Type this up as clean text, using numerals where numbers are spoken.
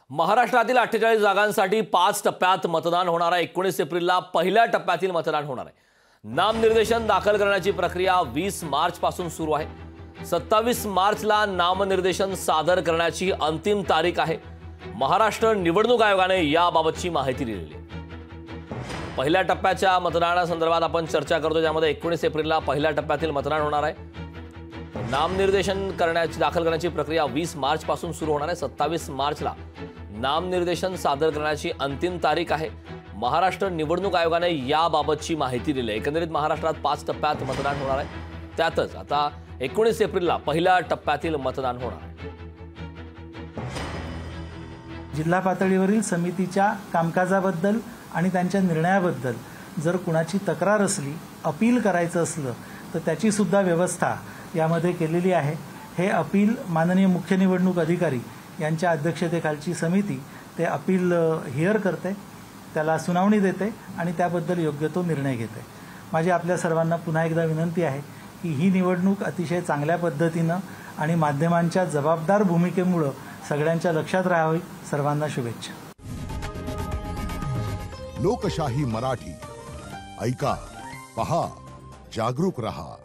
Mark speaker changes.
Speaker 1: महाराष्ट्रातील 48 जागांसाठी 5 टप्प्यात मतदान होणार आहे। 19 एप्रिलला पहिल्या टप्प्यातील मतदान होणार आहे। नामनिर्देशन दाखल करण्याची प्रक्रिया 20 मार्च पासून सुरू आहे। 27 मार्चला नामनिर्देशन सादर करण्याची अंतिम तारीख आहे। महाराष्ट्र निवडणूक आयोगाने याबाबतची माहिती दिलेली आहे। पहिल्या टप्प्याच्या मतदानासंदर्भात आपण चर्चा करतो, ज्यामध्ये 19 एप्रिलला पहिल्या टप्प्यातील मतदान होणार आहे। नामनिर्देशन दाखल करण्याची प्रक्रिया 20 मार्च पासून सुरू होणार आहे। 27 मार्चला नामनिर्देशन सादर करण्याची अंतिम तारीख आहे। महाराष्ट्र निवडणूक आयोगाने याबाबतची माहिती दिली आहे। एकंदरीत महाराष्ट्रात 5 टप्प्यात मतदान होणार आहे। त्यातच आता 19 एप्रिलला पहिल्या टप्प्यातील मतदान होणार आहे।
Speaker 2: जिल्हा पातळीवरील समितीच्या कामकाजाबद्दल आणि त्यांच्या निर्णयाबद्दल जर कुणाची तक्रार असली, अपील करायचं असलं तर त्याची सुद्धा व्यवस्था यामध्ये केलेली आहे। हे अपील माननीय मुख्य निवडणूक अधिकारी यांच्या अध्यक्षतेखालची समिती ते अपील हिअर करते, त्याला सुनावणी देते आणि त्याबद्दल योग्य तो निर्णय घेते। माझी आपल्या सर्वांना पुन्हा एकदा विनंती आहे की ही निवडणूक अतिशय चांगल्या पद्धतीनं आणि माध्यमांच्या जबाबदार भूमिकेमुळे सगळ्यांच्या लक्षात राहावी। सर्वांना शुभेच्छा।
Speaker 3: लोकशाही मराठी ऐका, पहा, जागरूक रहा।